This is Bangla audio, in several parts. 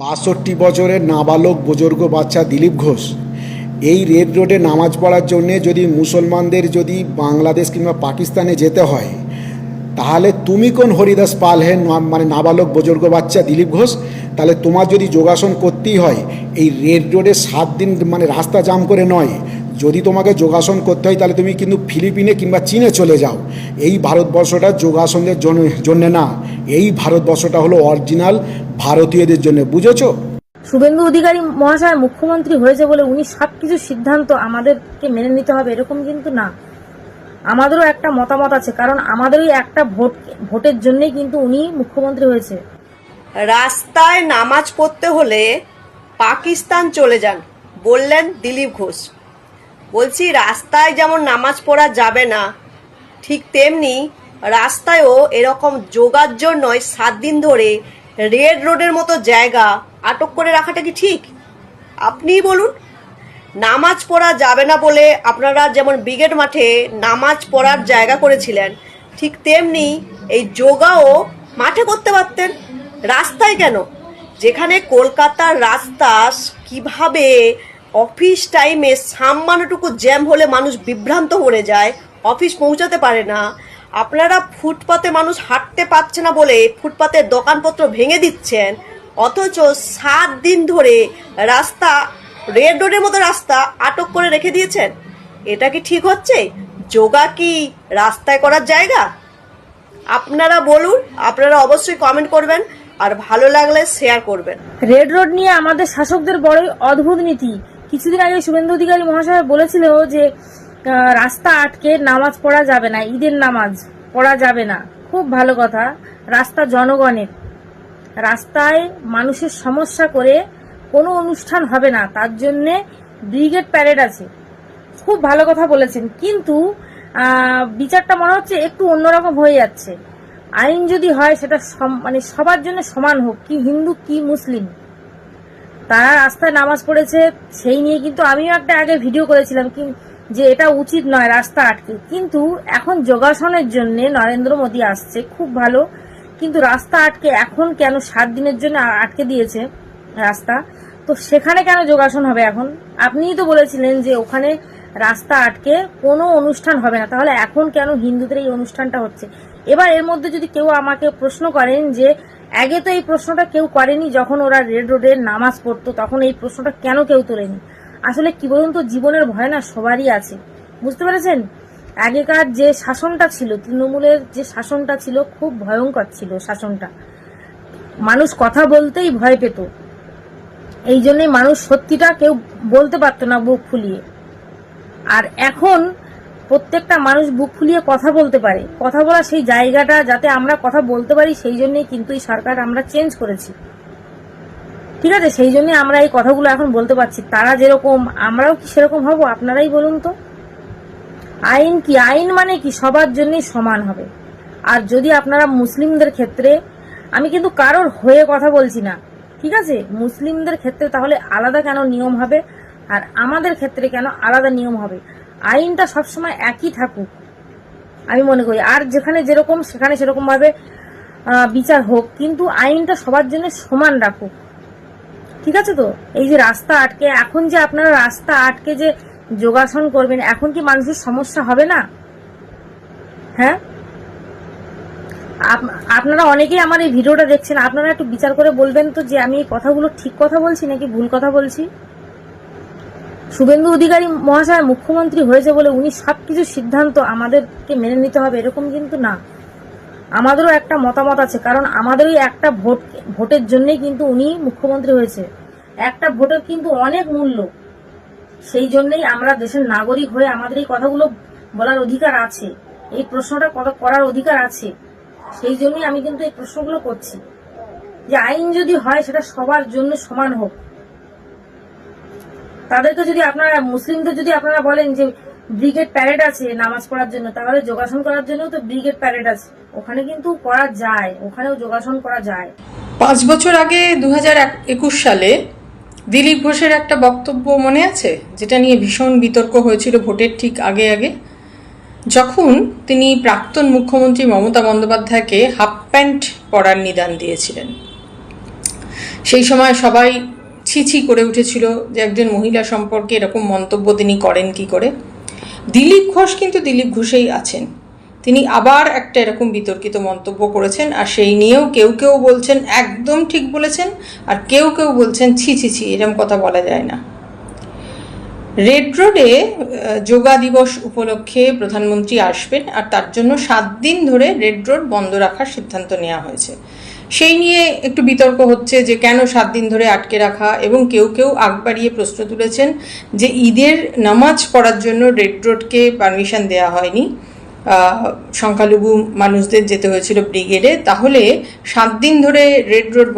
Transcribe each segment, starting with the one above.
৬৫ বছরের নাবালক বুজুর্গ বাচ্চা দিলীপ ঘোষ এই রেড রোডে নামাজ পড়ার জন্যে যদি মুসলমানদের যদি বাংলাদেশ কিংবা পাকিস্তানে যেতে হয়, তাহলে তুমি কোন হরিদাস পাল হে মানে নাবালক বুজুর্গ বাচ্চা দিলীপ ঘোষ? তাহলে তোমার যদি যোগাসন করতেই হয় এই রেড রোডে ৭ দিন মানে রাস্তা জাম করে নয়, যদি তোমাকে যোগাসন করতে হয় তাহলে তুমি কিন্তু ফিলিপিনে কিংবা চীনে চলে যাও। এই ভারতবর্ষটা যোগাসনের জন্য না, এই ভারতবর্ষটা হলো অরিজিনাল ভারতীয়দের জন্য, বুঝেছো? শুভেন্দু অধিকারী মহাশয় মুখ্যমন্ত্রী হয়েছে বলে উনি সবকিছু সিদ্ধান্ত আমাদেরকে মেনে নিতে হবে এরকম কিন্তু না। আমাদেরও একটা মতামত আছে, কারণ আমাদেরই একটা ভোটের জন্যই কিন্তু উনি মুখ্যমন্ত্রী হয়েছে। রাস্তায় নামাজ পড়তে হলে পাকিস্তান চলে যান বললেন দিলীপ ঘোষ। বলছি, রাস্তায় যেমন নামাজ পড়া যাবে না, ঠিক তেমনি রাস্তায়ও এরকম যোগার জন্যই 7 দিন ধরে রেড রোডের মতো জায়গা আটক করে রাখাটা কি ঠিক? আপনিই বলুন। নামাজ পড়া যাবে না বলে আপনারা যেমন ব্রিগেড মাঠে নামাজ পড়ার জায়গা করেছিলেন, ঠিক তেমনি এই যোগাও মাঠে করতে পারতেন, রাস্তায় কেন? যেখানে কলকাতার রাস্তা কিভাবে অফিস টাইমে সামান্যটুকু জ্যাম হলে মানুষ বিভ্রান্ত হয়ে যায়, অফিস পৌঁছাতে পারে না, আপনারা ফুটপাতে মানুষ হাঁটতে পারছে না বলে ফুটপাতের দোকানপত্র ভেঙে দিচ্ছেন, অথচ 7 দিন ধরে রাস্তা রেড রোডের মতো রাস্তা আটক করে রেখে দিয়েছেন। এটা কি ঠিক হচ্ছে? যোগা কি রাস্তায় করার জায়গা? আপনারা বলুন, আপনারা অবশ্যই কমেন্ট করবেন আর ভালো লাগলে শেয়ার করবেন। রেড রোড নিয়ে আমাদের শাসকদের বড়ই অদ্ভুত নীতি। কিছুদিন আগে শুভেন্দু অধিকারী মহাশয় বলেছিল যে রাস্তা আটকে নামাজ পড়া যাবে না, ঈদের নামাজ পড়া যাবে না। খুব ভালো কথা, রাস্তা জনগণের, রাস্তায় মানুষের সমস্যা করে কোনো অনুষ্ঠান হবে না, তার জন্যে ব্রিগেড প্যারেড আছে। খুব ভালো কথা বলেছেন, কিন্তু বিচারটা মনে হচ্ছে একটু অন্যরকম হয়ে যাচ্ছে। আইন যদি হয় সেটা মানে সবার জন্য সমান হোক, কি হিন্দু কি মুসলিম, তারা রাস্তায় নামাজ পড়েছে, সেই নিয়ে কিন্তু আমিও একটা আগে ভিডিও করেছিলাম যে এটা উচিত নয় রাস্তা আটকে। কিন্তু এখন যোগাসনের জন্য নরেন্দ্র মোদী আসছে, খুব ভালো, কিন্তু রাস্তা আটকে এখন কেন 7 দিনের জন্য আটকে দিয়েছে রাস্তা, তো সেখানে কেন যোগাসন হবে এখন? আপনিই তো বলেছিলেন যে ওখানে রাস্তা আটকে কোনো অনুষ্ঠান হবে না, তাহলে এখন কেন হিন্দুদের এই অনুষ্ঠানটা হচ্ছে? এবার এর মধ্যে যদি কেউ আমাকে প্রশ্ন করেন যে আগে তো এই প্রশ্নটা কেউ করেনি, যখন ওরা রেড রোডে নামাজ পড়তো তখন এই প্রশ্নটা কেন কেউ তোলেনি? আসলে কি বলুন তো, জীবনের ভয় না সবারই আছে, বুঝতে পেরেছেন? আগেকার যে শাসনটা ছিল, তৃণমূলের যে শাসনটা ছিল, খুব ভয়ঙ্কর ছিল শাসনটা। মানুষ কথা বলতেই ভয় পেত, এই জন্যই মানুষ সত্যিটা কেউ বলতে পারতো না বুক ফুলিয়ে। আর এখন প্রত্যেকটা মানুষ বুক ফুলিয়ে কথা বলতে পারে। কথা বলা সেই জায়গাটা যাতে আমরা কথা বলতে পারি, সেই জন্যই কিন্তু এই সরকার আমরা চেঞ্জ করেছি, ঠিক আছে? সেই জন্য আমরা এই কথাগুলো এখন বলতে পারছি। তারা যেরকম আমরাও কি সেরকম হব? আপনারাই বলুন তো। আইন কি? আইন মানে কি? সবার জন্যই সমান হবে। আর যদি আপনারা মুসলিমদের ক্ষেত্রে, আমি কিন্তু কারোর হয়ে কথা বলছি না, ঠিক আছে? মুসলিমদের ক্ষেত্রে তাহলে আলাদা কেন নিয়ম হবে, আর আমাদের ক্ষেত্রে কেন আলাদা নিয়ম হবে? আইনটা সবসময় একই থাকুক আমি মনে করি, আর যেখানে যেরকম সেখানে সেরকম ভাবে বিচার হোক, কিন্তু আইনটা সবার জন্য সমান রাখুক, ঠিক আছে? তো এই যে রাস্তা আটকে, এখন যে আপনারা রাস্তা আটকে যে যোগাসন করবেন, এখন কি মানুষের সমস্যা হবে না? হ্যাঁ, আপনারা অনেকেই আমার এই ভিডিওটা দেখছেন, আপনারা একটু বিচার করে বলবেন তো যে আমি এই কথাগুলো ঠিক কথা বলছি নাকি ভুল কথা বলছি। শুভেন্দু অধিকারী মহাশয় মুখ্যমন্ত্রী হয়েছে বলে উনি সবকিছু সিদ্ধান্ত আমাদেরকে মেনে নিতে হবে এরকম কিন্তু না। আমাদেরও একটা মতামত আছে, কারণ আমাদেরই একটা ভোটের জন্যই কিন্তু উনি মুখ্যমন্ত্রী হয়েছে। একটা ভোটের কিন্তু অনেক মূল্য, সেই জন্যই আমরা দেশের নাগরিক হয়ে আমাদের এই কথাগুলো বলার অধিকার আছে, এই প্রশ্নটা করার অধিকার আছে। সেই জন্যই আমি কিন্তু এই প্রশ্নগুলো করছি যে আইন যদি হয় সেটা সবার জন্য সমান হোক। তাদেরকে যদি আপনারা, মুসলিমদের যদি আপনারা বলেন যে ব্রিগেড প্যারেড আছে নামাজ পড়ার জন্য, তাহলে যোগাসন করার জন্য তো ব্রিগেড প্যারেড আছে, ওখানে কিন্তু করা যায়, ওখানেও যোগাসন করা যায়। 5 বছর আগে 2021 সালে দিলীপ ঘোষের একটা বক্তব্য মনে আছে, যেটা নিয়ে ভীষণ বিতর্ক হয়েছিল ভোটের ঠিক আগে আগে, যখন তিনি প্রাক্তন মুখ্যমন্ত্রী মমতা বন্দ্যোপাধ্যায়কে হাফ প্যান্ট পরার নিদান দিয়েছিলেন। সেই সময় সবাই ছি করে উঠেছিল যে একজন মহিলা সম্পর্কে এরকম মন্তব্য তিনি করেন কি করে। দিলীপ ঘোষ কিন্তু দিলীপ ঘোষেই আছেন, তিনি আবার একটা এরকম বিতর্কিত মন্তব্য করেছেন, আর সেই নিয়েও কেউ কেউ বলছেন একদম ঠিক বলেছেন, আর কেউ কেউ বলছেন ছি এরকম কথা বলা যায় না। রেড রোডে যোগা দিবস উপলক্ষে প্রধানমন্ত্রী আসবেন, আর তার জন্য 7 দিন ধরে রেড রোড বন্ধ রাখার সিদ্ধান্ত নেওয়া হয়েছে। সেই নিয়ে একটু বিতর্ক হচ্ছে যে কেন 7 দিন ধরে আটকে রাখা, এবং কেউ কেউ আগ বাড়িয়ে প্রশ্ন তুলেছেন যে ঈদের নামাজ পড়ার জন্য রেড রোডকে পারমিশন দেওয়া হয়নি, সংখ্যালঘু মানুষদের যেতে হয়েছিল ব্রিগেডে, তাহলে 7 দিন ধরে রেড রোড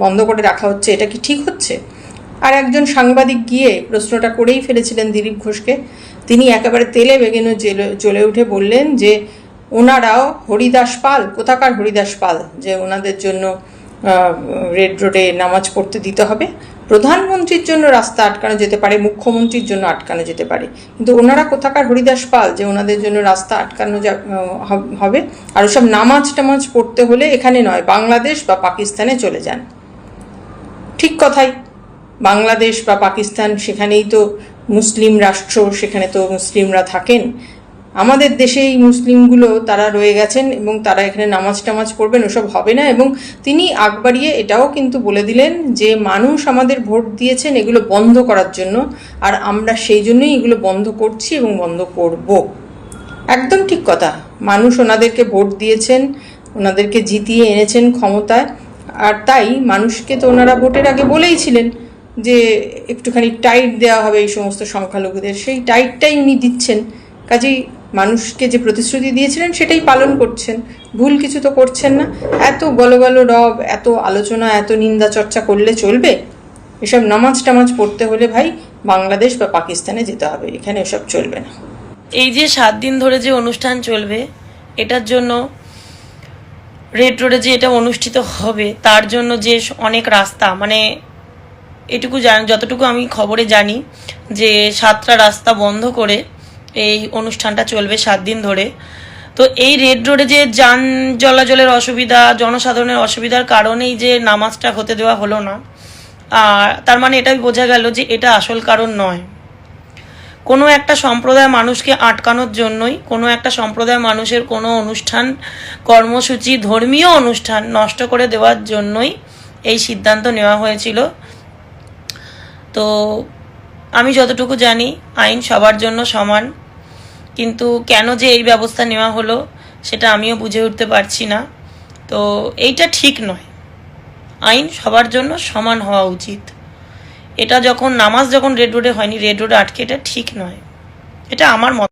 বন্ধ করে রাখা হচ্ছে, এটা কি ঠিক হচ্ছে? আর একজন সাংবাদিক গিয়ে প্রশ্নটা করেই ফেলেছিলেন দিলীপ ঘোষকে। তিনি একেবারে তেলে বেগুনে জ্বলে উঠে বললেন যে ওনারাও হরিদাস পাল, কোথাকার হরিদাস পাল যে ওনাদের জন্য রেড রোডে নামাজ পড়তে দিতে হবে। প্রধানমন্ত্রীর জন্য রাস্তা আটকানো যেতে পারে, মুখ্যমন্ত্রীর জন্য আটকানো যেতে পারে, কিন্তু ওনারা কোথাকার হরিদাস পাল যে ওনাদের জন্য রাস্তা আটকানো হবে। আর ওসব নামাজ টামাজ পড়তে হলে এখানে নয়, বাংলাদেশ বা পাকিস্তানে চলে যান। ঠিক কথাই, বাংলাদেশ বা পাকিস্তান সেখানেই তো মুসলিম রাষ্ট্র, সেখানে তো মুসলিমরা থাকেন। আমাদের দেশে এই মুসলিমগুলো তারা রয়ে গেছেন এবং তারা এখানে নামাজ টামাজ পড়বেন, ওসব হবে না। এবং তিনি আগ বাড়িয়ে এটাও কিন্তু বলে দিলেন যে মানুষ আমাদের ভোট দিয়েছেন এগুলো বন্ধ করার জন্য, আর আমরা সেই জন্যই এগুলো বন্ধ করছি এবং বন্ধ করব। একদম ঠিক কথা, মানুষ ওনাদেরকে ভোট দিয়েছেন, ওনাদেরকে জিতিয়ে এনেছেন ক্ষমতায়, আর তাই মানুষকে তো ওনারা ভোটের আগে বলেইছিলেন যে একটুখানি টাইট দেওয়া হবে এই সমস্ত সংখ্যালঘুদের, সেই টাইটটাই উনি দিচ্ছেন। কাজেই মানুষকে যে প্রতিশ্রুতি দিয়েছিলেন সেটাই পালন করছেন, ভুল কিছু তো করছেন না। এত গলগল রব, এত আলোচনা, এত নিন্দা চর্চা করলে চলবে? এসব নামাজ টামাজ পড়তে হলে ভাই বাংলাদেশ বা পাকিস্তানে যেতে হবে, এখানে এসব চলবে না। এই যে 7 দিন ধরে যে অনুষ্ঠান চলবে, এটার জন্য রেড রোডে যে এটা অনুষ্ঠিত হবে তার জন্য যে অনেক রাস্তা, মানে এটুকু যতটুকু আমি খবরে জানি যে 7টা রাস্তা বন্ধ করে এই অনুষ্ঠানটা চলবে 7 দিন ধরে। তো এই রেড রোডে যে যান চলাচলের অসুবিধা, জনসাধারণের অসুবিধার কারণেই যে নামাজটা হতে দেওয়া হলো না, আর তার মানে এটাই বোঝা গেল যে এটা আসল কারণ নয়। কোনো একটা সম্প্রদায় মানুষকে আটকানোর জন্যই, কোনো একটা সম্প্রদায় মানুষের কোনো অনুষ্ঠান, কর্মসূচি, ধর্মীয় অনুষ্ঠান নষ্ট করে দেওয়ার জন্যই এই সিদ্ধান্ত নেওয়া হয়েছিল। তো আমি যতটুকু জানি আইন সবার জন্য সমান, কিন্তু কেন যে এই ব্যবস্থা নেওয়া হলো সেটা আমিও বুঝে উঠতে পারছি না। তো এইটা ঠিক নয়, আইন সবার জন্য সমান হওয়া উচিত। এটা নামাজ যখন রেড রোডে হয়নি, রেড রোডে আটকে, এটা ঠিক নয়, এটা আমার মত।